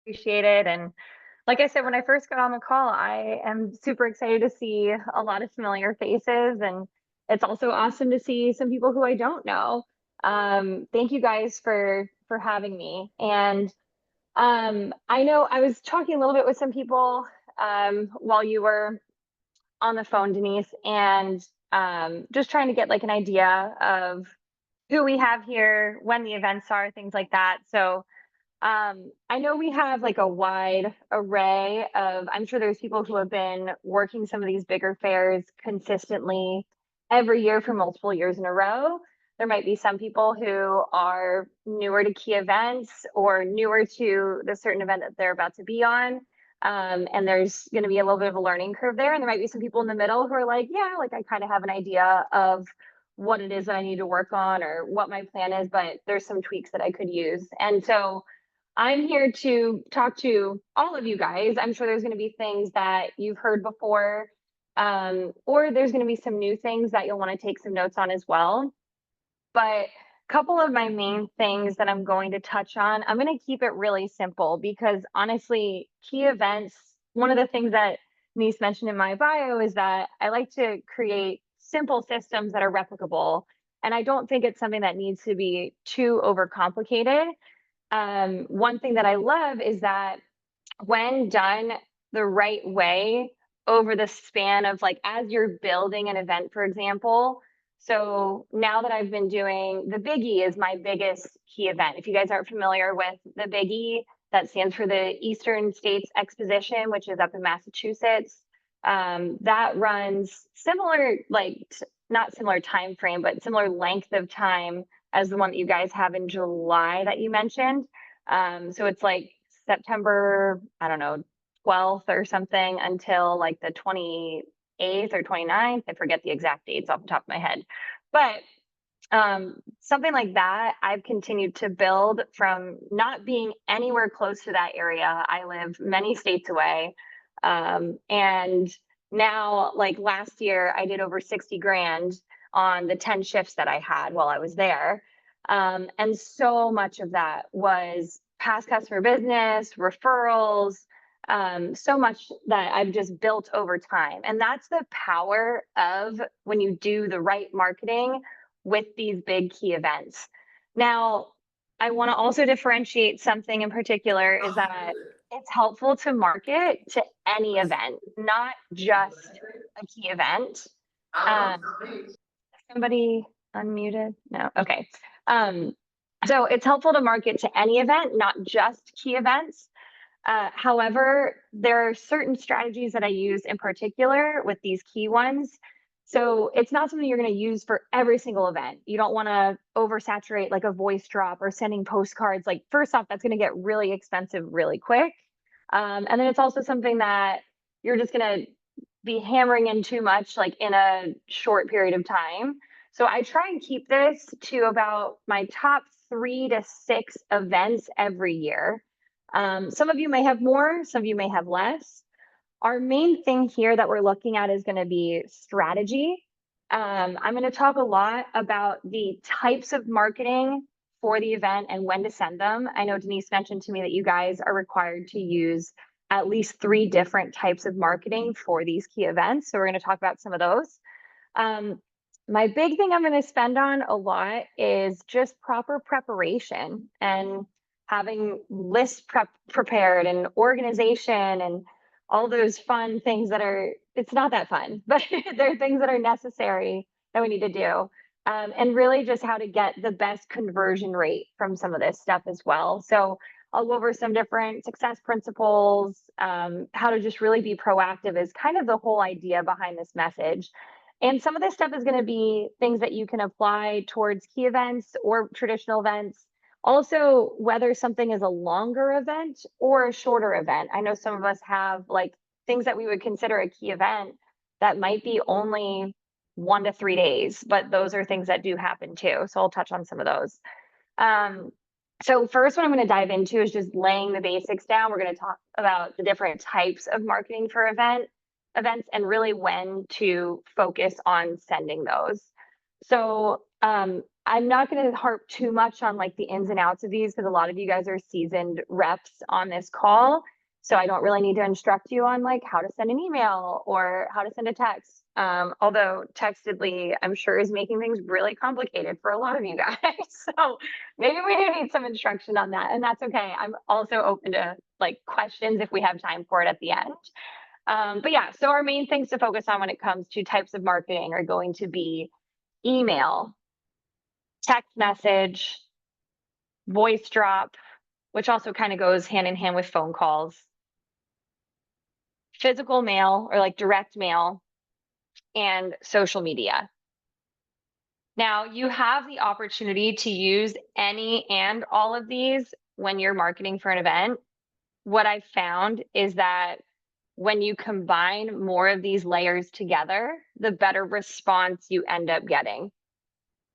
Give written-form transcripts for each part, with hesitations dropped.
appreciate it. And like I said, when I first got on the call, I am super excited to see a lot of familiar faces. And it's also awesome to see some people who I don't know. Thank you guys for having me. And I know I was talking a little bit with some people while you were on the phone, Denise, and just trying to get like an idea of who we have here, when the events are, things like that. So I know we have like a wide array of, I'm sure there's people who have been working some of these bigger fairs consistently every year for multiple years in a row. There might be some people who are newer to key events or newer to the certain event that they're about to be on. And there's going to be a little bit of a learning curve there. And there might be some people in the middle who are like, yeah, like I kind of have an idea of what it is that I need to work on or what my plan is, but there's some tweaks that I could use. And so I'm here to talk to all of you guys. I'm sure there's going to be things that you've heard before, or there's going to be some new things that you'll want to take some notes on as well. But a couple of my main things that I'm going to touch on, I'm going to keep it really simple because honestly, key events, one of the things that Denise mentioned in my bio is that I like to create simple systems that are replicable. And I don't think it's something that needs to be too overcomplicated. One thing that I love is that when done the right way over the span of like as you're building an event, for example. So now that I've been doing the Biggie is my biggest key event. If you guys aren't familiar with the Biggie, that stands for the Eastern States Exposition, which is up in Massachusetts. That runs similar, like not similar time frame, but similar length of time as the one that you guys have in July that you mentioned. So it's like September, I don't know, 12th or something until like the 28th or 29th. I forget the exact dates off the top of my head. But something like that, I've continued to build from not being anywhere close to that area. I live many states away. And now, like last year, I did over 60 grand on the 10 shifts that I had while I was there. And so much of that was past customer business, referrals, so much that I've just built over time. And that's the power of when you do the right marketing with these big key events. Now, I want to also differentiate something in particular is that it's helpful to market to any event, not just a key event. Um, Somebody unmuted? No. Okay. So it's helpful to market to any event, not just key events. However, there are certain strategies that I use in particular with these key ones. So it's not something you're going to use for every single event. You don't want to oversaturate like a voice drop or sending postcards. Like first off, that's going to get really expensive really quick. And then it's also something that you're just going to be hammering in too much like in a short period of time. So I try and keep this to about my top 3 to 6 events every year. Some of you may have more, some of you may have less. Our main thing here that we're looking at is going to be strategy. I'm going to talk a lot about the types of marketing for the event and when to send them. I know Denise mentioned to me that you guys are required to use at least 3 different types of marketing for these key events. So we're going to talk about some of those. My big thing I'm going to spend on a lot is just proper preparation and having lists prepared and organization and all those fun things that are, it's not that fun, but they're things that are necessary that we need to do. And really just how to get the best conversion rate from some of this stuff as well. So I'll go over some different success principles, how to just really be proactive is kind of the whole idea behind this message. And some of this stuff is going to be things that you can apply towards key events or traditional events. Also, whether something is a longer event or a shorter event. I know some of us have like things that we would consider a key event that might be only 1 to 3 days, but those are things that do happen too. So I'll touch on some of those. So first, what I'm going to dive into is just laying the basics down. We're going to talk about the different types of marketing for events and really when to focus on sending those. So I'm not going to harp too much on like the ins and outs of these because a lot of you guys are seasoned reps on this call. So I don't really need to instruct you on like how to send an email or how to send a text. Although Textedly, I'm sure is making things really complicated for a lot of you guys. So maybe we do need some instruction on that, and that's okay. I'm also open to like questions if we have time for it at the end. But yeah, so our main things to focus on when it comes to types of marketing are going to be email, text message, voice drop, which also kind of goes hand in hand with phone calls, physical mail or like direct mail, and social media. Now, you have the opportunity to use any and all of these when you're marketing for an event. What I've found is that when you combine more of these layers together, the better response you end up getting.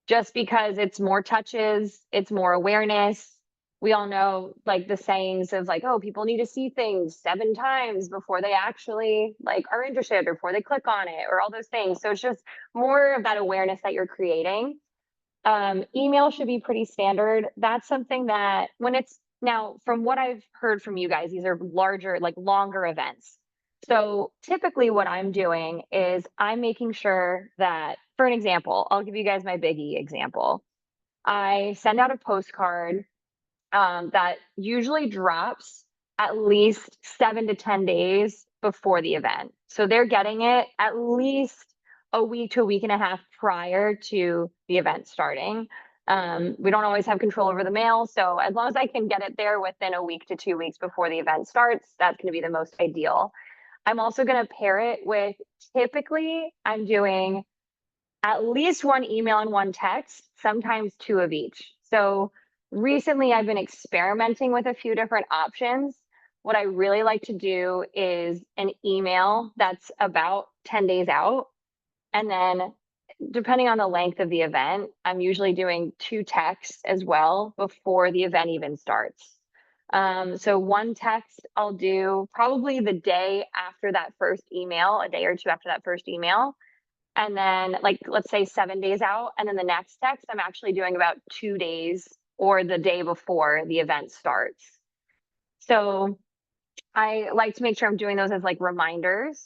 Just because it's more touches, it's more awareness. We all know like the sayings of like, oh, people need to see things 7 times before they actually like are interested or before they click on it or all those things. So it's just more of that awareness that you're creating. Email should be pretty standard. That's something that when it's now, from what I've heard from you guys, these are larger, like longer events. So typically what I'm doing is I'm making sure that, for an example, I'll give you guys my biggie example. I send out a postcard that usually drops at least 7 to 10 days before the event. So they're getting it at least a week to a week and a half prior to the event starting. We don't always have control over the mail. So as long as I can get it there within a week to 2 weeks before the event starts, that's going to be the most ideal. I'm also going to pair it with typically I'm doing at least one email and one text, sometimes two of each. So recently I've been experimenting with a few different options. What I really like to do is an email that's about 10 days out. And then depending on the length of the event, I'm usually doing two texts as well before the event even starts. So one text I'll do probably the day after that first email, a day or two after that first email. And then like, let's say 7 days out. And then the next text, I'm actually doing about 2 days or the day before the event starts. So I like to make sure I'm doing those as like reminders.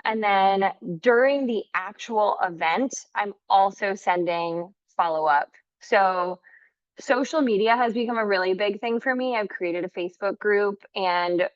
And then during the actual event, I'm also sending follow up. So social media has become a really big thing for me. I've created a Facebook group. And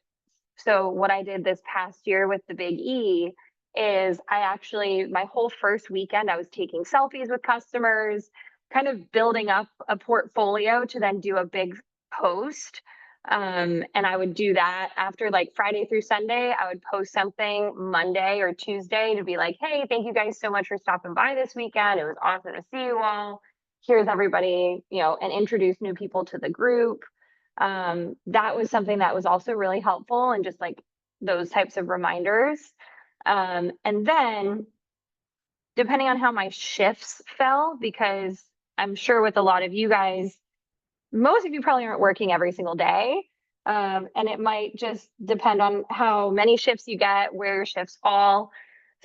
so what I did this past year with the Big E is I actually, my whole first weekend, I was taking selfies with customers, kind of building up a portfolio to then do a big post. And I would do that after like Friday through Sunday. I would post something Monday or Tuesday to be like, hey, thank you guys so much for stopping by this weekend. It was awesome to see you all. Here's everybody, and introduce new people to the group. That was something that was also really helpful and just like those types of reminders. And then depending on how my shifts fell, because I'm sure with a lot of you guys, most of you probably aren't working every single day. And it might just depend on how many shifts you get, where your shifts fall.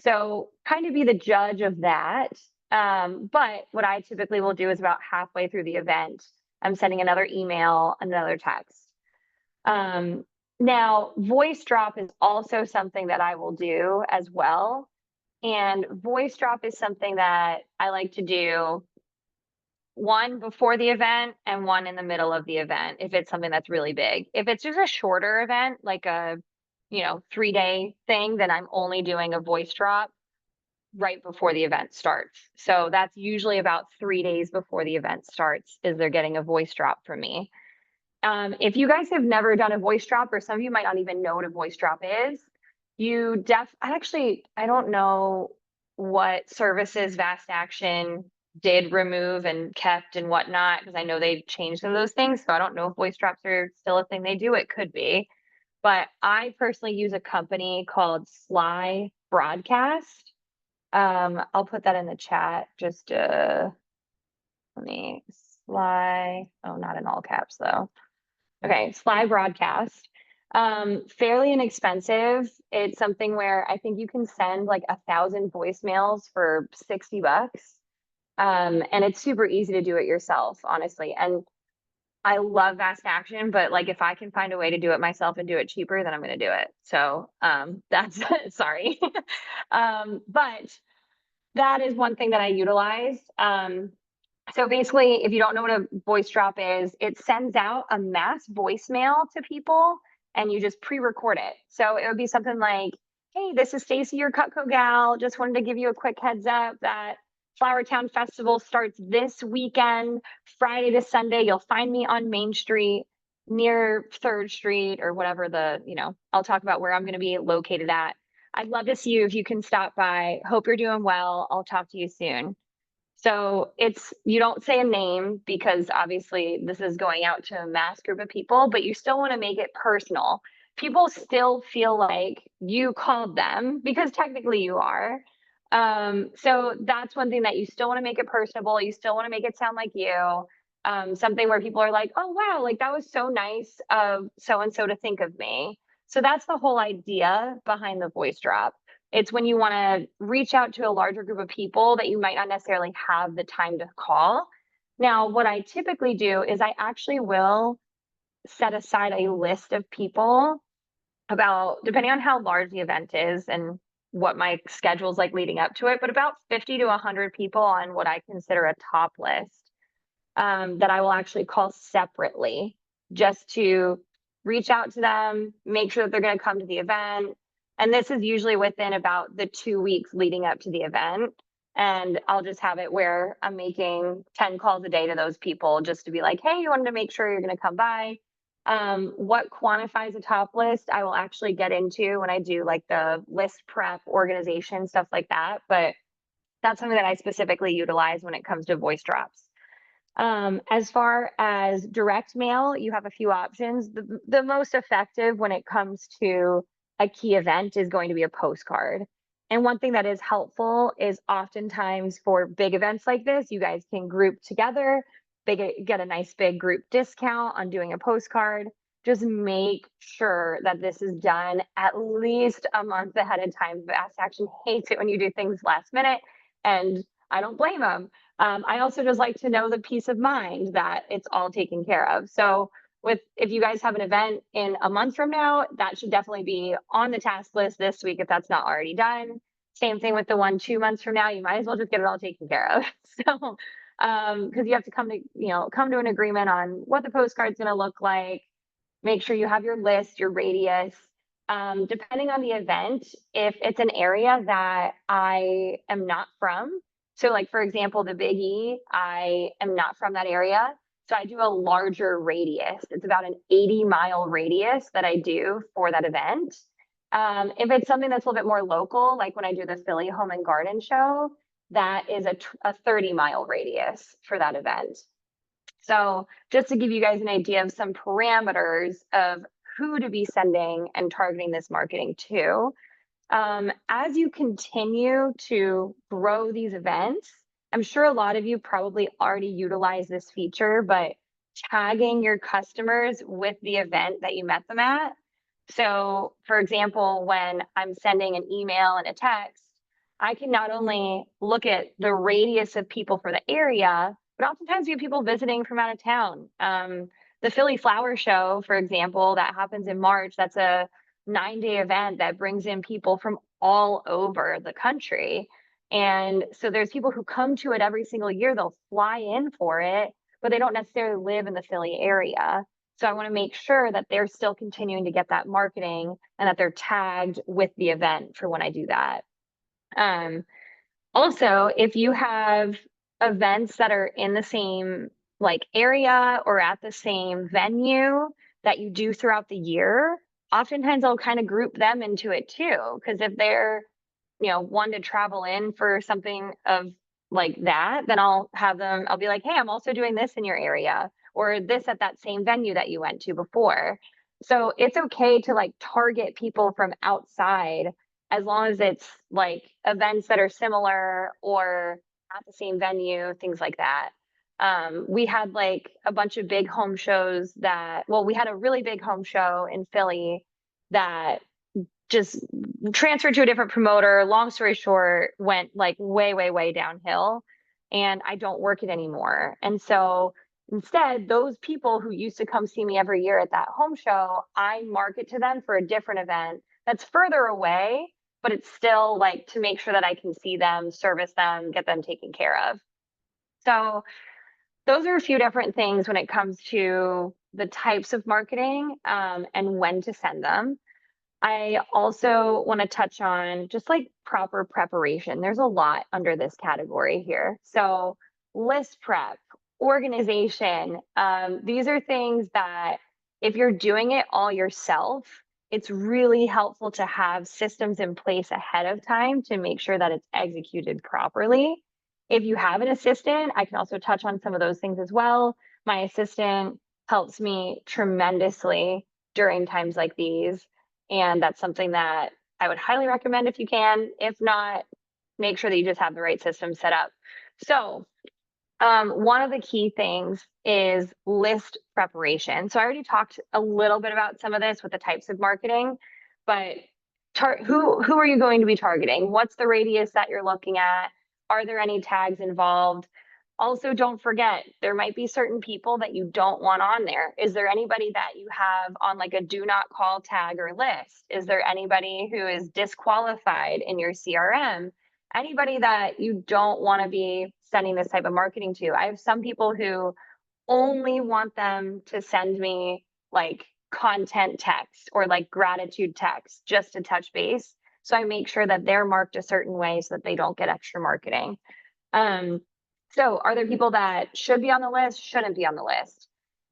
So kind of be the judge of that. But what I typically will do is about halfway through the event, I'm sending another email, another text. Now, voice drop is also something that I will do as well. And voice drop is something that I like to do one before the event and one in the middle of the event if it's something that's really big. If it's just a shorter event, like a 3-day thing, then I'm only doing a voice drop right before the event starts. So that's usually about 3 days before the event starts is they're getting a voice drop from me. If you guys have never done a voice drop, or some of you might not even know what a voice drop is, I don't know what services Vast Action did remove and kept and whatnot, because I know they've changed some of those things. So I don't know if voice drops are still a thing they do. It could be. But I personally use a company called Sly Broadcast. I'll put that in the chat. Just let me Sly. Oh, not in all caps though. Okay, Sly Broadcast. Fairly inexpensive. It's something where I think you can send like 1,000 voicemails for $60. And it's super easy to do it yourself, honestly. And I love fast action, but like if I can find a way to do it myself and do it cheaper, then I'm going to do it. So that's sorry. But that is one thing that I utilize. So basically, if you don't know what a voice drop is, it sends out a mass voicemail to people and you just pre-record it. So it would be something like, hey, this is Stacie, your Cutco gal. Just wanted to give you a quick heads up that Flower Town Festival starts this weekend, Friday to Sunday. You'll find me on Main Street near 3rd Street or whatever I'll talk about where I'm going to be located at. I'd love to see you if you can stop by. Hope you're doing well. I'll talk to you soon. So you don't say a name because obviously this is going out to a mass group of people, but you still want to make it personal. People still feel like you called them because technically you are. So that's one thing that you still want to make it personable. You still want to make it sound like you. Something where people are like, oh, wow, like that was so nice of so and so to think of me. So that's the whole idea behind the voice drop. It's when you want to reach out to a larger group of people that you might not necessarily have the time to call. Now, what I typically do is I actually will set aside a list of people about, depending on how large the event is and what my schedule is like leading up to it, but about 50 to 100 people on what I consider a top list that I will actually call separately just to reach out to them, make sure that they're going to come to the event. And this is usually within about the 2 weeks leading up to the event. And I'll just have it where I'm making 10 calls a day to those people just to be like, hey, you wanted to make sure you're going to come by. What quantifies a top list, I will actually get into when I do like the list prep organization, stuff like that. But that's something that I specifically utilize when it comes to voice drops. As far as direct mail, you have a few options. The most effective when it comes to a key event is going to be a postcard. And one thing that is helpful is oftentimes for big events like this, you guys can group together, get a nice big group discount on doing a postcard. Just make sure that this is done at least a month ahead of time. Fast Action hates it when you do things last minute, and I don't blame them. I also just like to know the peace of mind that it's all taken care of. So if you guys have an event in a month from now, that should definitely be on the task list this week if that's not already done. Same thing with the one 2 months from now, you might as well just get it all taken care of. So because you have to come to an agreement on what the postcard's going to look like, make sure you have your list, your radius. Depending on the event, if it's an area that I am not from, so like, for example, the Big E, I am not from that area. So I do a larger radius. It's about an 80-mile radius that I do for that event. If it's something that's a little bit more local, like when I do the Philly Home and Garden Show, that is a 30-mile radius for that event. So just to give you guys an idea of some parameters of who to be sending and targeting this marketing to. As you continue to grow these events, I'm sure a lot of you probably already utilize this feature, but tagging your customers with the event that you met them at. So, for example, when I'm sending an email and a text, I can not only look at the radius of people for the area, but oftentimes we have people visiting from out of town. The Philly Flower Show, for example, that happens in March, that's a 9-day event that brings in people from all over the country. And so there's people who come to it every single year. They'll fly in for it, but they don't necessarily live in the Philly area. So I want to make sure that they're still continuing to get that marketing and that they're tagged with the event for when I do that. Also, if you have events that are in the same like area or at the same venue that you do throughout the year, oftentimes I'll kind of group them into it too. Because if they're, one to travel in for something of like that, then I'll be like, hey, I'm also doing this in your area or this at that same venue that you went to before. So it's okay to like target people from outside as long as it's like events that are similar or at the same venue, things like that. We had like a bunch of big home shows we had a really big home show in Philly that just transferred to a different promoter. Long story short, went like way, way, way downhill. and I don't work it anymore. And so instead, those people who used to come see me every year at that home show, I market to them for a different event that's further away, but it's still like to make sure that I can see them, service them, get them taken care of. So those are a few different things when it comes to the types of marketing and when to send them. I also want to touch on just like proper preparation. There's a lot under this category here. So, list prep, organization, these are things that if you're doing it all yourself, it's really helpful to have systems in place ahead of time to make sure that it's executed properly. If you have an assistant, I can also touch on some of those things as well. My assistant helps me tremendously during times like these. And that's something that I would highly recommend if you can. If not, make sure that you just have the right system set up. So, one of the key things is list preparation. So I already talked a little bit about some of this with the types of marketing, but who are you going to be targeting? What's the radius that you're looking at? Are there any tags involved? Also, don't forget, there might be certain people that you don't want on there. Is there anybody that you have on like a do not call tag or list? Is there anybody who is disqualified in your CRM? Anybody that you don't want to be sending this type of marketing to? I have some people who only want them to send me like content text or like gratitude text just to touch base. So I make sure that they're marked a certain way so that they don't get extra marketing. So are there people that should be on the list, shouldn't be on the list?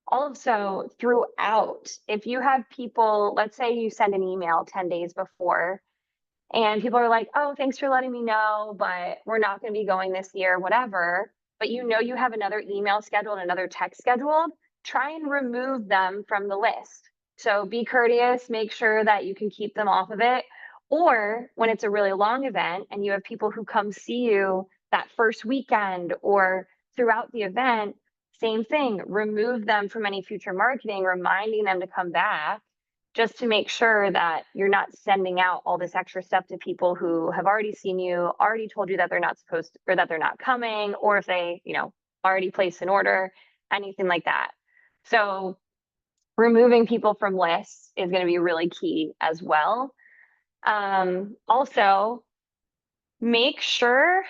Also, throughout, if you have people, let's say you send an email 10 days before, and people are like, oh, thanks for letting me know, but we're not going to be going this year, whatever. But you know you have another email scheduled, another text scheduled, try and remove them from the list. So be courteous, make sure that you can keep them off of it. Or when it's a really long event and you have people who come see you that first weekend or throughout the event, same thing, remove them from any future marketing, reminding them to come back just to make sure that you're not sending out all this extra stuff to people who have already seen you, already told you that they're not supposed to, or that they're not coming, or if they, already placed an order, anything like that. So removing people from lists is going to be really key as well. Also, make sure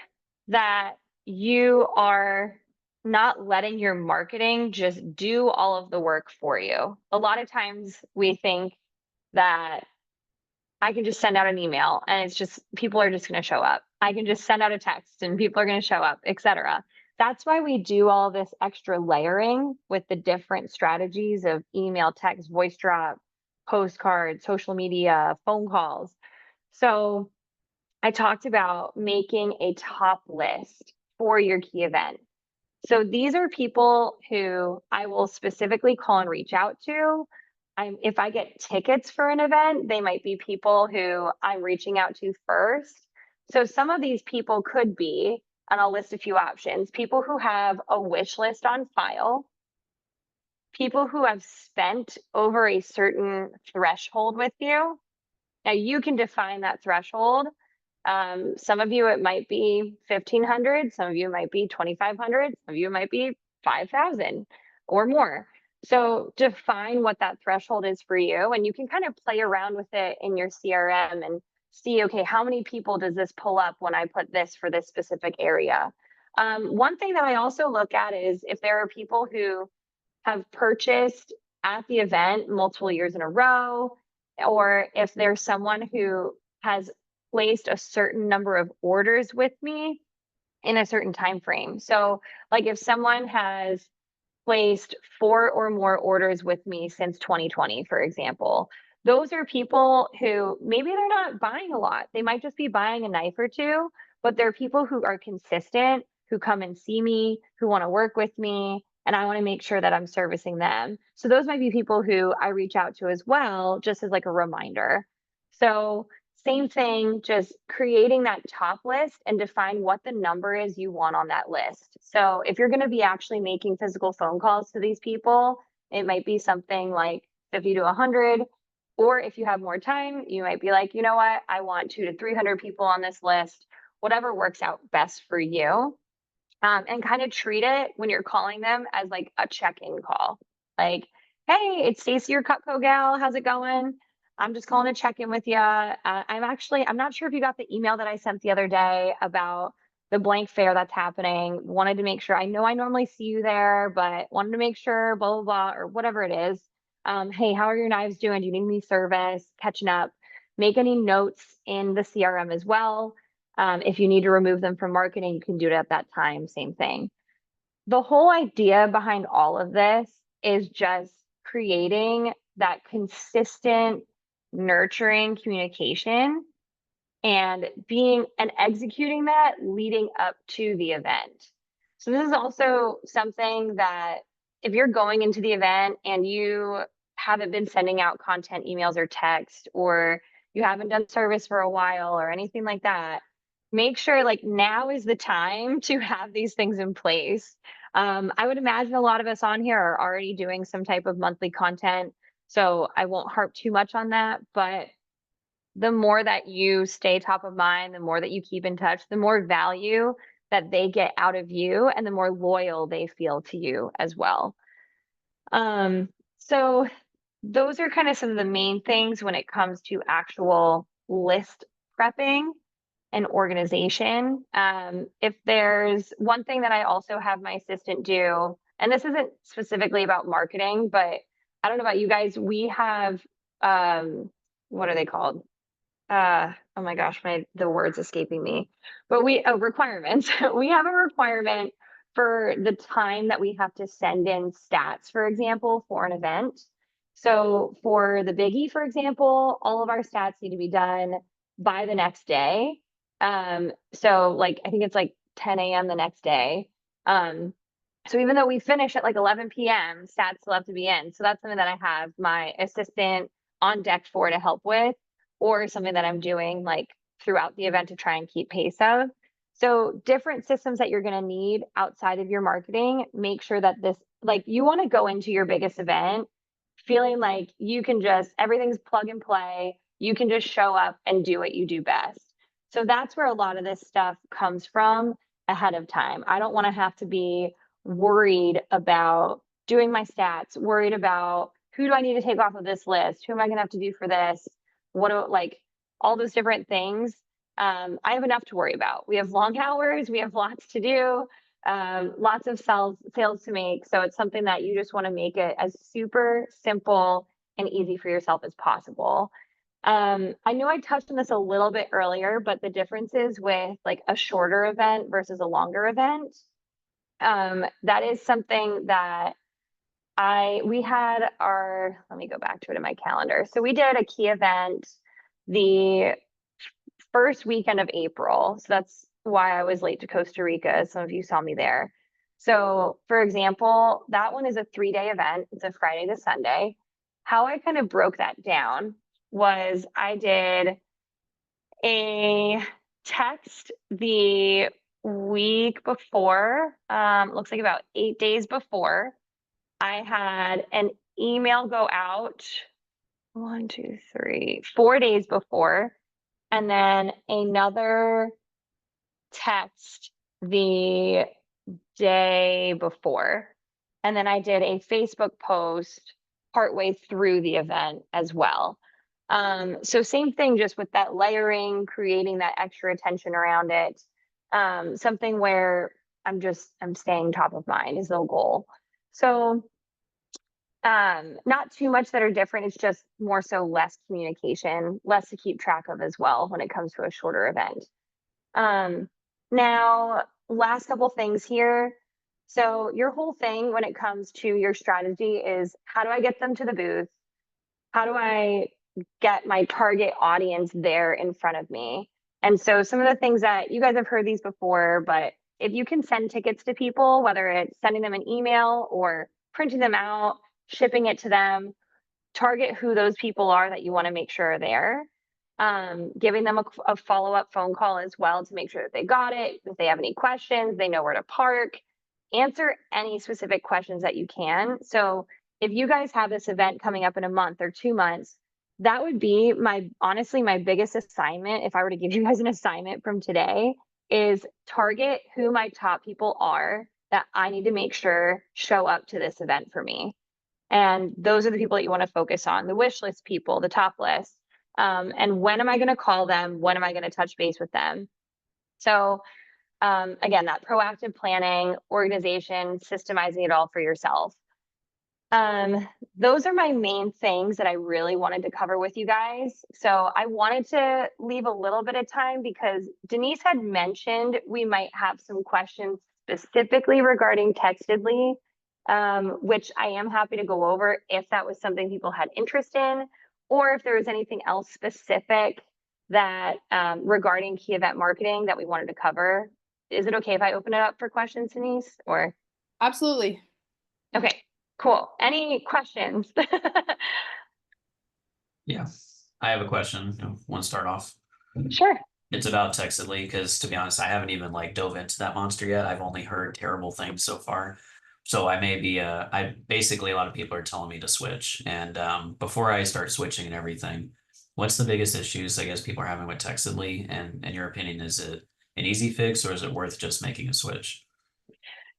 that you are not letting your marketing just do all of the work for you. A lot of times we think that I can just send out an email and it's just people are just going to show up. I can just send out a text and people are going to show up, etc. That's why we do all this extra layering with the different strategies of email, text, voice drop, postcards, social media, phone calls. So I talked about making a top list for your key event. So these are people who I will specifically call and reach out to. If I get tickets for an event, they might be people who I'm reaching out to first. So some of these people could be, and I'll list a few options, people who have a wish list on file, people who have spent over a certain threshold with you. Now you can define that threshold. Some of you, it might be 1,500. Some of you might be 2,500. Some of you might be 5,000 or more. So define what that threshold is for you, and you can kind of play around with it in your CRM and see, okay, how many people does this pull up when I put this for this specific area? One thing that I also look at is if there are people who have purchased at the event multiple years in a row, or if there's someone who has placed a certain number of orders with me in a certain time frame. So like if someone has placed 4 or more orders with me since 2020, for example, those are people who maybe they're not buying a lot. They might just be buying a knife or two, but they're people who are consistent, who come and see me, who want to work with me, and I want to make sure that I'm servicing them. So those might be people who I reach out to as well, just as like a reminder. So same thing, just creating that top list and define what the number is you want on that list. So if you're going to be actually making physical phone calls to these people, it might be something like 50 to 100. Or if you have more time, you might be like, you know what, I want 200 to 300 people on this list, whatever works out best for you. and kind of treat it when you're calling them as like a check-in call. Like, hey, it's Stacie, your Cutco gal. How's it going? I'm just calling to check in with you. I'm not sure if you got the email that I sent the other day about the blank fair that's happening. Wanted to make sure. I know I normally see you there, but wanted to make sure, blah, blah, blah, or whatever it is. Hey, how are your knives doing? Do you need any service? Catching up. Make any notes in the CRM as well. If you need to remove them from marketing, you can do it at that time, same thing. The whole idea behind all of this is just creating that consistent, nurturing communication and being and executing that leading up to the event. So this is also something that if you're going into the event and you haven't been sending out content emails or text, or you haven't done service for a while or anything like that, make sure like now is the time to have these things in place. I would imagine a lot of us on here are already doing some type of monthly content, so I won't harp too much on that, but the more that you stay top of mind, the more that you keep in touch, the more value that they get out of you and the more loyal they feel to you as well. So those are kind of some of the main things when it comes to actual list prepping and organization. If there's one thing that I also have my assistant do, and this isn't specifically about marketing, but I don't know about you guys, we have what are they called? Oh my gosh, the word's escaping me. But requirements. We have a requirement for the time that we have to send in stats, for example, for an event. So for the biggie, for example, all of our stats need to be done by the next day. So like I think it's like 10 a.m. the next day. So even though we finish at like 11 p.m., stats still have to be in. So that's something that I have my assistant on deck for to help with, or something that I'm doing like throughout the event to try and keep pace of. So different systems that you're going to need outside of your marketing, make sure that this, like you want to go into your biggest event feeling like you can just, everything's plug and play. You can just show up and do what you do best. So that's where a lot of this stuff comes from ahead of time. I don't want to have to be worried about doing my stats, worried about who do I need to take off of this list? Who am I going to have to do for this? What do like all those different things? I have enough to worry about. We have long hours, we have lots to do, lots of sales to make. So it's something that you just want to make it as super simple and easy for yourself as possible. I know I touched on this a little bit earlier, but the differences with like a shorter event versus a longer event, that is something that we had let me go back to it in my calendar. So we did a key event the first weekend of April. So that's why I was late to Costa Rica. Some of you saw me there. So for example, that one is a 3-day event. It's a Friday to Sunday. How I kind of broke that down was I did a text the week before, looks like about 8 days before. I had an email go out 4 days before, and then another text the day before. And then I did a Facebook post partway through the event as well. So same thing, just with that layering, creating that extra attention around it. Something where I'm staying top of mind is the goal. So not too much that are different. It's just more so less communication, less to keep track of as well when it comes to a shorter event. Now, last couple things here. So your whole thing when it comes to your strategy is how do I get them to the booth? How do I get my target audience there in front of me? And so some of the things that you guys have heard these before, but if you can send tickets to people, whether it's sending them an email or printing them out, shipping it to them, target who those people are that you want to make sure are there. Giving them a follow-up phone call as well to make sure that they got it. If they have any questions, they know where to park. Answer any specific questions that you can. So if you guys have this event coming up in a month or 2 months, that would be honestly my biggest assignment. If I were to give you guys an assignment from today, is target who my top people are that I need to make sure show up to this event for me. And those are the people that you want to focus on, the wish list people, the top list. And when am I going to call them? When am I going to touch base with them? So again, that proactive planning, organization, systemizing it all for yourself. Those are my main things that I really wanted to cover with you guys. So I wanted to leave a little bit of time because Denise had mentioned we might have some questions specifically regarding Textedly, which I am happy to go over if that was something people had interest in, or if there was anything else specific that regarding key event marketing that we wanted to cover. Is it okay if I open it up for questions, Denise? Or Absolutely. okay. Cool. Any questions? Yeah, I have a question. Want to start off? Sure. It's about Textedly because, to be honest, I haven't even like dove into that monster yet. I've only heard terrible things so far. So I may be I basically a lot of people are telling me to switch. And before I start switching and everything, what's the biggest issues I guess people are having with Textedly? And in your opinion, is it an easy fix or is it worth just making a switch?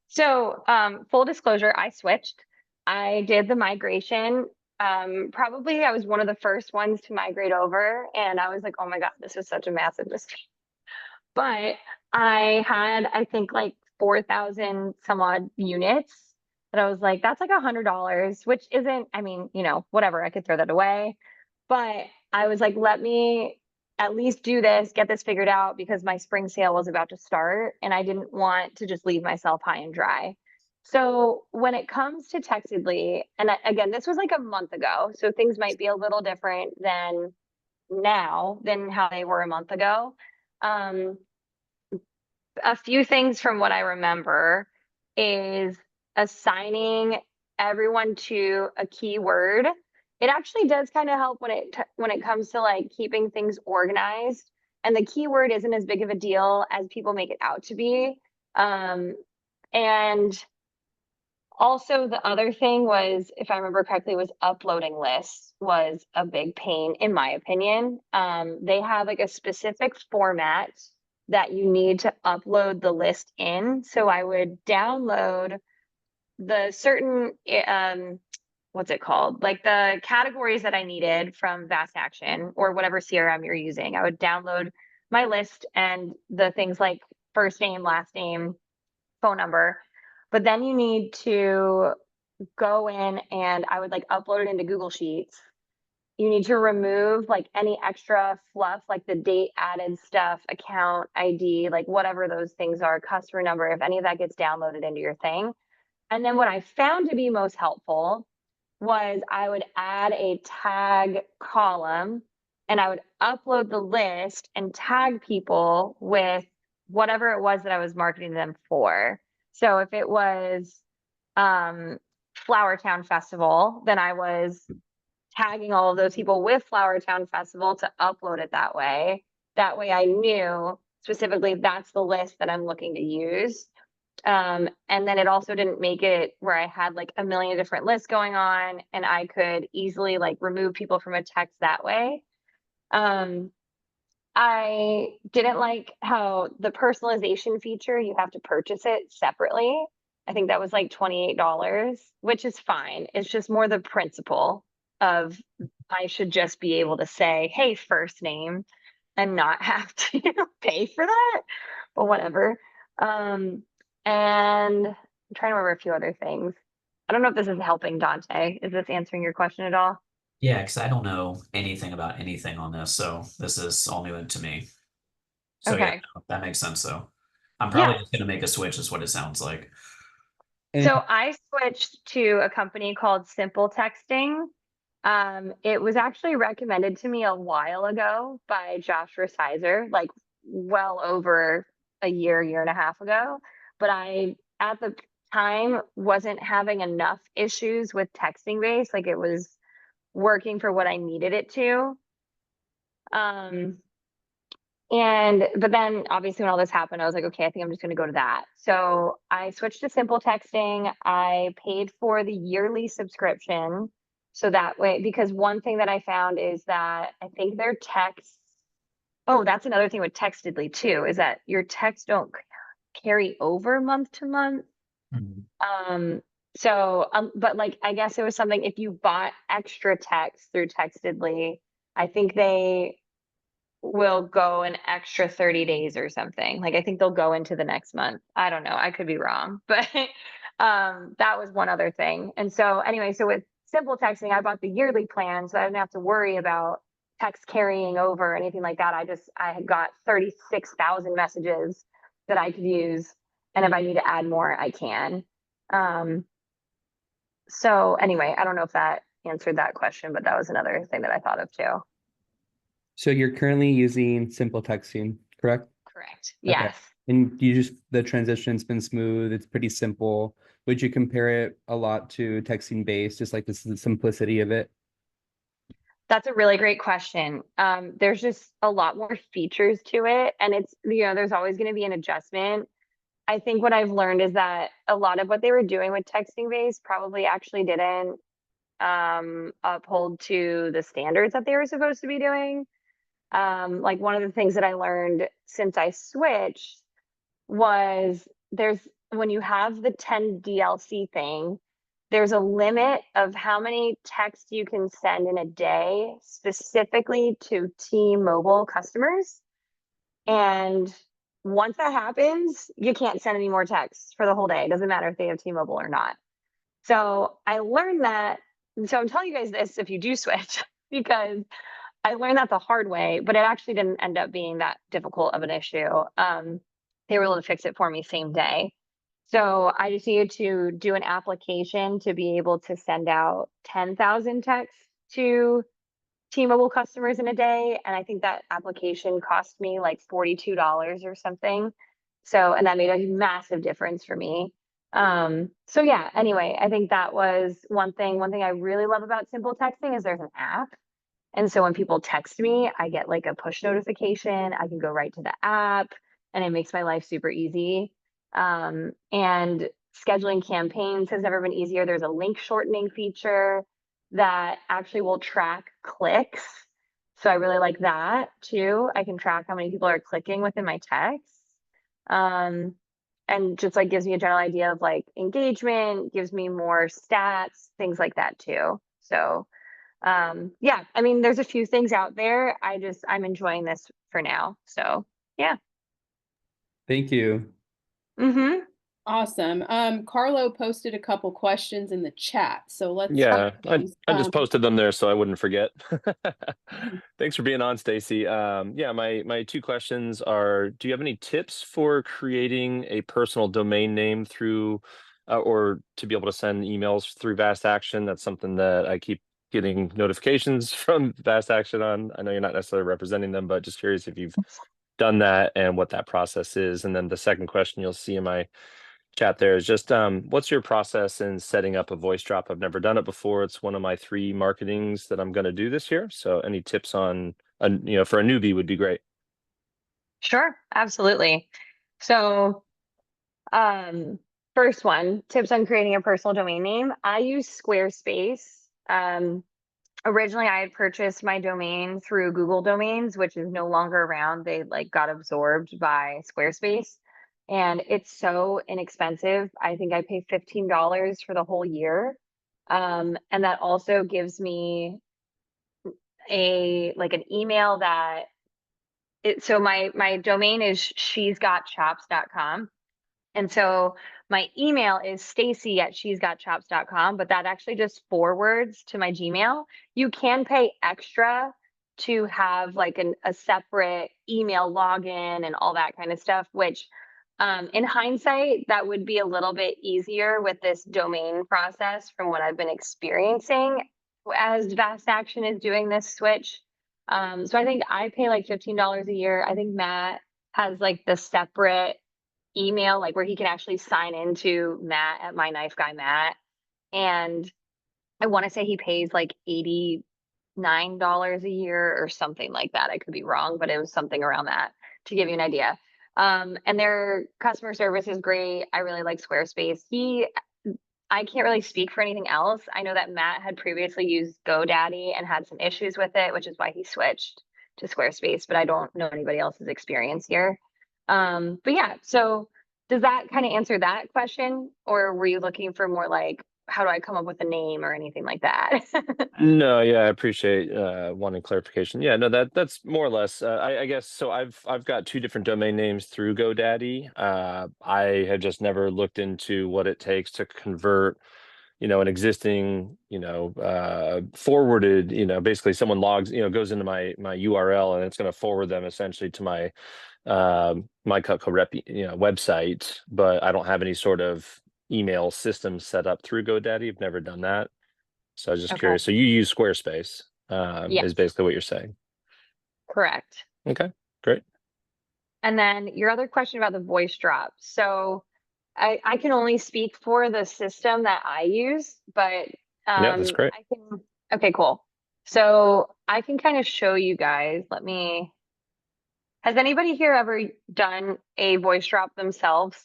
So, full disclosure, I switched. I did the migration. Probably I was one of the first ones to migrate over, and I was like, oh my God, this is such a massive mistake. But I had, I think, like 4,000 some odd units that I was like, that's like $100, which isn't, I mean, whatever, I could throw that away. But I was like, let me at least do this, get this figured out because my spring sale was about to start and I didn't want to just leave myself high and dry. So when it comes to Textedly, and again, this was like a month ago, so things might be a little different than now than how they were a month ago. Um, a few things from what I remember is assigning everyone to a keyword. It actually does kind of help when it comes to like keeping things organized. And the keyword isn't as big of a deal as people make it out to be. And also the other thing was, if I remember correctly, was uploading lists was a big pain in my opinion. They have like a specific format that you need to upload the list in. So I would download the certain what's it called? Like the categories that I needed from Vast Action or whatever CRM you're using. I would download my list and the things like first name, last name, phone number. But then you need to go in and I would like upload it into Google Sheets. You need to remove like any extra fluff, like the date added stuff, account ID, like whatever those things are, customer number, if any of that gets downloaded into your thing. And then what I found to be most helpful was I would add a tag column and I would upload the list and tag people with whatever it was that I was marketing them for. So if it was Flower Town Festival, then I was tagging all of those people with Flower Town Festival to upload it that way. That way I knew specifically that's the list that I'm looking to use. And then it also didn't make it where I had like a million different lists going on and I could easily like remove people from a text that way. I didn't like how the personalization feature, you have to purchase it separately. I think that was like $28, which is fine. It's just more the principle of I should just be able to say, hey, first name, and not have to pay for that, but whatever. And I'm trying to remember a few other things. I don't know if this is helping, Dante. Is this answering your question at all? Yeah, because I don't know anything about anything on this, so this is all new to me. So yeah, Okay. no, that makes sense though. I'm probably Yeah. just gonna make a switch, is what it sounds like. So I switched to a company called Simple Texting. It was actually recommended to me a while ago by Joshua Sizer, like well over a year and a half ago. But I, at the time, wasn't having enough issues with texting base. Like it was working for what I needed it to. Um, but then obviously when all this happened, I was like, okay, I think I'm just going to go to that. So I switched to simple texting. I paid for the yearly subscription. So that way, because one thing that I found is that I think their texts Oh, that's another thing with Textedly too, is that your texts don't carry over month to month. Mhm. Um, but like, I guess it was something, if you bought extra text through Textedly, I think they will go an extra 30 days or something. Like, I think they'll go into the next month. I don't know. I could be wrong, but that was one other thing. And so anyway, so with simple texting, I bought the yearly plan, so I didn't have to worry about text carrying over or anything like that. I had got 36,000 messages that I could use. And if I need to add more, I can. Um, so anyway, I don't know if that answered that question, but that was another thing that I thought of too. So you're currently using simple texting, correct? Correct. Okay. Yes. And you just, the transition's been smooth. It's pretty simple. Would you compare it a lot to texting base, just like this is the simplicity of it? That's a really great question. There's just a lot more features to it, and there's always going to be an adjustment. I think what I've learned is that a lot of what they were doing with texting base probably actually didn't uphold to the standards that they were supposed to be doing. Like one of the things that I learned since I switched was when you have the 10 DLC thing, there's a limit of how many texts you can send in a day specifically to T-Mobile customers. And once that happens, you can't send any more texts for the whole day. It doesn't matter if they have T-Mobile or not. So I learned that. So I'm telling you guys this if you do switch, because I learned that the hard way, but it actually didn't end up being that difficult of an issue. They were able to fix it for me same day. So I just needed to do an application to be able to send out 10,000 texts to T-Mobile customers in a day. And I think that application cost me like $42 or something. So, and that made a massive difference for me. So yeah, anyway, I think that was one thing. One thing I really love about simple texting is there's an app. And so when people text me, I get like a push notification. I can go right to the app and it makes my life super easy. And scheduling campaigns has never been easier. There's a link shortening feature that actually will track clicks. So I really like that too. I can track how many people are clicking within my text. Um, and just like gives me a general idea of like engagement, gives me more stats, things like that too. So yeah, I mean, there's a few things out there. I'm enjoying this for now. So yeah. Thank you. Mm-hmm. Awesome. Carlo posted a couple questions in the chat, so let's Yeah, those. I just posted them there so I wouldn't forget. Thanks for being on, Stacie. Yeah, my two questions are: do you have any tips for creating a personal domain name through, or to be able to send emails through Vast Action? That's something that I keep getting notifications from Vast Action on. I know you're not necessarily representing them, but just curious if you've done that and what that process is. And then the second question you'll see in my chat there is just what's your process in setting up a voice drop? I've never done it before. It's one of my 3 marketings that I'm going to do this year. So any tips on for a newbie would be great. Sure, absolutely. So, um, first one, tips on creating a personal domain name. I use Squarespace. Originally I had purchased my domain through Google Domains, which is no longer around. They like got absorbed by Squarespace. And it's so inexpensive. I think I pay $15 for the whole year. And that also gives me an email that so my domain is she'sgotchops.com. And so my email is stacie@she'sgotchops.com, but that actually just forwards to my Gmail. You can pay extra to have like a separate email login and all that kind of stuff, which in hindsight, that would be a little bit easier with this domain process from what I've been experiencing as Vast Action is doing this switch. So I think I pay like $15 a year. I think Matt has like the separate email, like where he can actually sign into Matt at My Knife Guy Matt. And I want to say he pays like $89 a year or something like that. I could be wrong, but it was something around that to give you an idea. And their customer service is great. I really like Squarespace. I can't really speak for anything else. I know that Matt had previously used GoDaddy and had some issues with it, which is why he switched to Squarespace, but I don't know anybody else's experience here. But yeah, so does that kind of answer that question? Or were you looking for more like, how do I come up with a name or anything like that? No, yeah, I appreciate wanting clarification. Yeah, no, that's more or less. I guess so. I've got two different domain names through GoDaddy. I have just never looked into what it takes to convert, an existing, forwarded, basically someone logs, goes into my URL and it's going to forward them essentially to my Cutco rep, website, but I don't have any sort of email system set up through GoDaddy. I've never done that. So I was just Okay. curious. So you use Squarespace, Yes. is basically what you're saying. Correct. Okay, great. And then your other question about the voice drop. So I can only speak for the system that I use, but Yeah, that's great. I can, okay, cool. So I can kind of show you guys. Has anybody here ever done a voice drop themselves?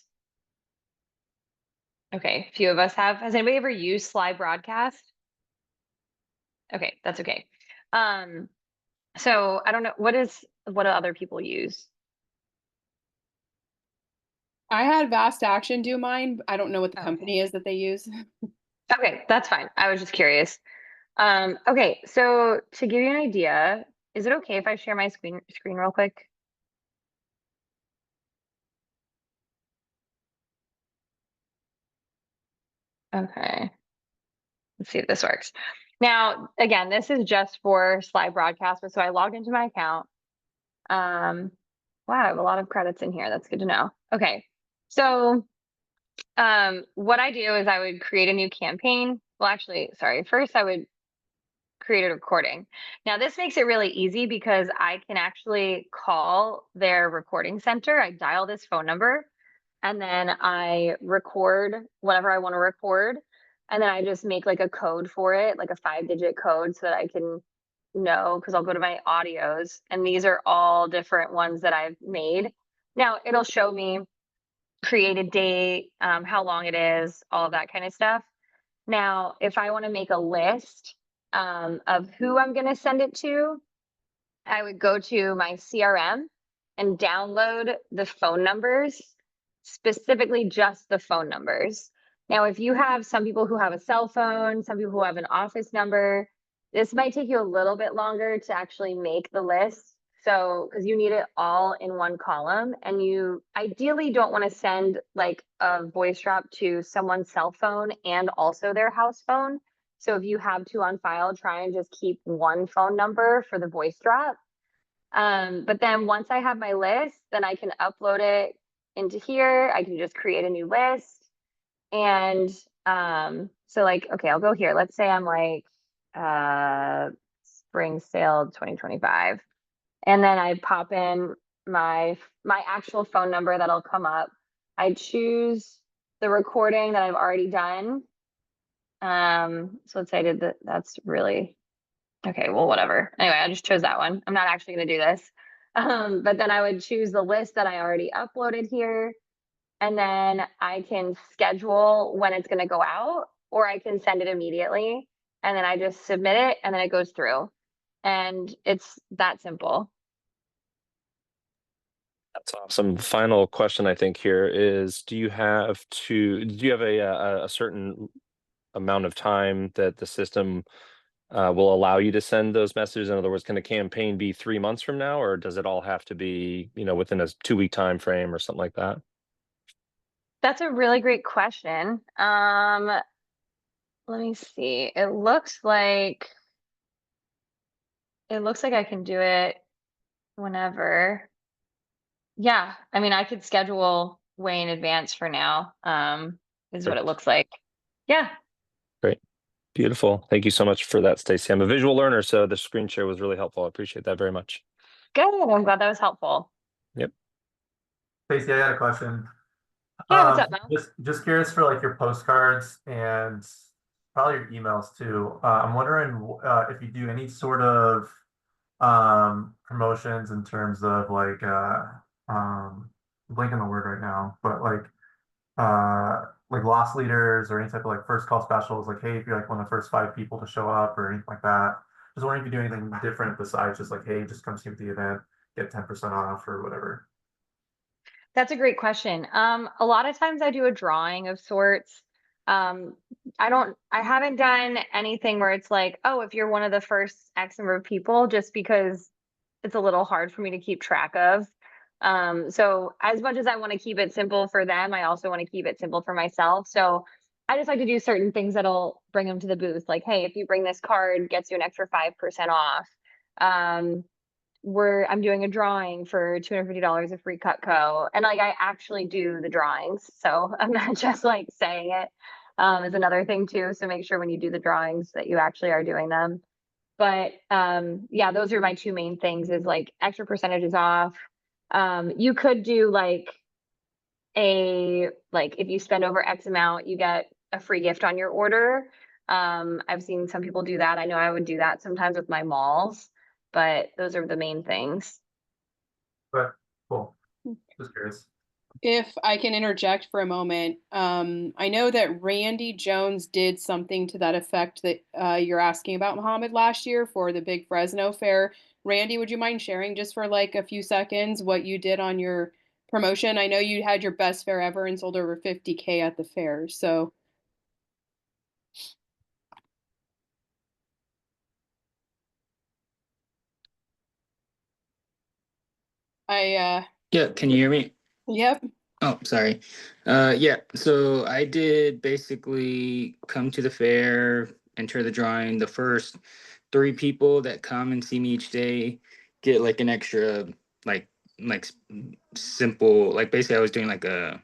Okay, a few of us have. Has anybody ever used Slide Broadcast? Okay, that's okay. So I don't know, what do other people use? I had Vast Action do mine. I don't know what the Okay. company is that they use. Okay, that's fine. I was just curious. Okay, so to give you an idea, is it okay if I share my screen real quick? Okay, let's see if this works. Now, again, this is just for Slide Broadcast, but so I logged into my account. Wow, I have a lot of credits in here. That's good to know. Okay, so what I do is I would create a new campaign. Well, actually, sorry, first I would create a recording. Now, this makes it really easy because I can actually call their recording center. I dial this phone number and then I record whatever I want to record. And then I just make like a code for it, like a 5-digit code so that I can know, because I'll go to my audios and these are all different ones that I've made. Now, it'll show me create a date, how long it is, all of that kind of stuff. Now, if I want to make a list of who I'm going to send it to, I would go to my CRM and download the phone numbers, specifically just the phone numbers. Now, if you have some people who have a cell phone, some people who have an office number, this might take you a little bit longer to actually make the list. So, because you need it all in one column, and you ideally don't want to send like a voice drop to someone's cell phone and also their house phone. So if you have two on file, try and just keep one phone number for the voice drop. But then once I have my list, then I can upload it into here. I can just create a new list. And so like, okay, I'll go here. Let's say I'm like spring sale 2025. And then I pop in my actual phone number that'll come up. I choose the recording that I've already done. So let's say I did that. That's really okay. Well, whatever. Anyway, I just chose that one. I'm not actually going to do this. But then I would choose the list that I already uploaded here. And then I can schedule when it's going to go out, or I can send it immediately. And then I just submit it and then it goes through. And it's that simple. That's awesome. Final question I think here is, do you have a certain amount of time that the system will allow you to send those messages? In other words, can a campaign be 3 months from now, or does it all have to be, within a 2-week time frame or something like that? That's a really great question. Let me see. It looks like I can do it whenever. Yeah, I mean, I could schedule way in advance for now. Is what it Great. looks like. Yeah. Great. Beautiful. Thank you so much for that, Stacie. I'm a visual learner, so the screen share was really helpful. I appreciate that very much. Good. I'm glad that was helpful. Yep. Stacie, I got a question. Yeah, what's up, Mel? Just curious for like your postcards and probably your emails too. I'm wondering if you do any sort of promotions in terms of like I'm blanking the word right now, but like loss leaders or any type of like first call specials, like hey, if you're like one of the first 5 people to show up or anything like that. Just wondering if you do anything different besides just like, hey, just come see the event, get 10% off or whatever. That's a great question. A lot of times I do a drawing of sorts. I haven't done anything where it's like, oh, if you're one of the first X number of people, just because it's a little hard for me to keep track of. So as much as I want to keep it simple for them, I also want to keep it simple for myself. So I just like to do certain things that'll bring them to the booth. Like, hey, if you bring this card, gets you an extra 5% off. I'm doing a drawing for $250 of free Cutco, and like I actually do the drawings, so I'm not just like saying it. Is another thing too. So make sure when you do the drawings that you actually are doing them. But yeah, those are my two main things: is like extra percentages off. You could do like if you spend over X amount, you get a free gift on your order. I've seen some people do that. I know I would do that sometimes with my malls, but those are the main things. But cool. Just curious. If I can interject for a moment, I know that Randy Jones did something to that effect that you're asking about, Mohammed, last year for the big Fresno fair. Randy, would you mind sharing just for like a few seconds what you did on your promotion? I know you had your best fair ever and sold over 50K at the fair. So Yeah, can you hear me? yep. Oh, sorry. Yeah, so I did basically come to the fair, enter the drawing. The first 3 people that come and see me each day get like an extra, like, simple, like basically I was doing like a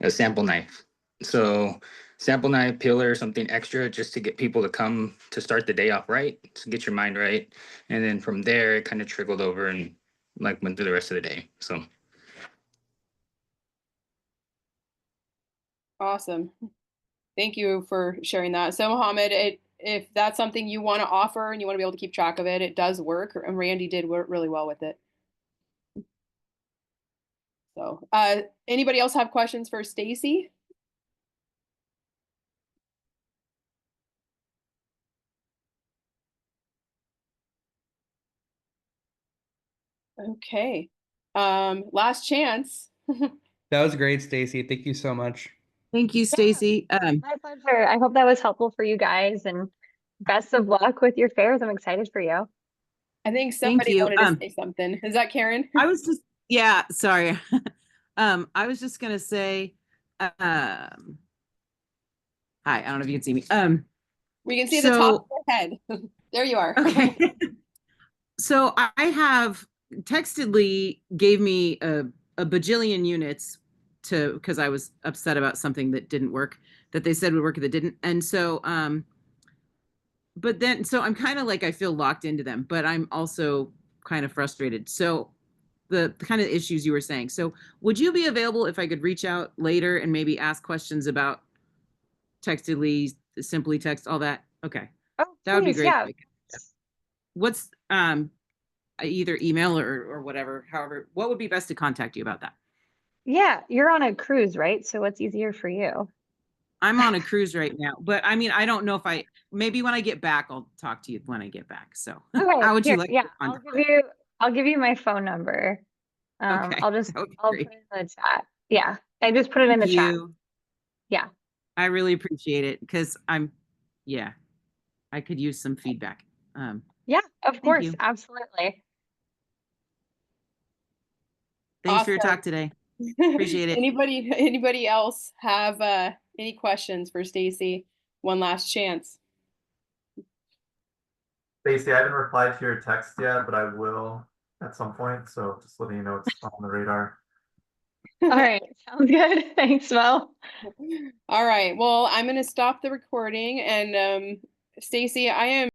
sample knife. So sample knife, pillar, something extra just to get people to come to start the day off right, to get your mind right. And then from there, it kind of trickled over and like went through the rest of the day. So. Awesome. Thank you for sharing that. So, Mohammed, if that's something you want to offer and you want to be able to keep track of it, it does work. And Randy did work really well with it. So, anybody else have questions for Stacie? Okay. Last chance. That was great, Stacie. Thank you so much. Thank you, Yeah. Stacie. My pleasure. I hope that was helpful for you guys, and best of luck with your fairs. I'm excited for you. I think Thank somebody you. wanted to say something. Is that Karen? I was just, yeah, sorry. I was just gonna say, hi, I don't know if you can see me. We can see the top of your head. There you are. Okay. So I have Textedly gave me a bajillion units because I was upset about something that didn't work, that they said would work that didn't. And so but then so I'm kind of like, I feel locked into them, but I'm also kind of frustrated. So the kind of issues you were saying. So would you be available if I could reach out later and maybe ask questions about Textedly, Simply Text, all that? Okay. Oh, That would be please, great. yeah. What's either email or whatever, however, what would be best to contact you about that? Yeah, you're on a cruise, right? So what's easier for you? I'm on a cruise right now, but I mean, I don't know if maybe when I get back, I'll talk to you when I get back. So Okay, how would you here, like yeah, to I'll contact? I'll give you my phone number. Okay, I'll that would be put great. it in the chat. Yeah, I just put it in the Thank chat. you. Yeah. I really appreciate it because yeah, I could use some feedback. Yeah, of course, you. absolutely. Thanks for your Awesome. talk today. Appreciate it. Anybody else have any questions for Stacie? One last chance. Stacie, I haven't replied to your text yet, but I will at some point. So just letting you know it's on the radar. All right, sounds good. Thanks, Mo. All right. Well, I'm going to stop the recording and Stacie, I am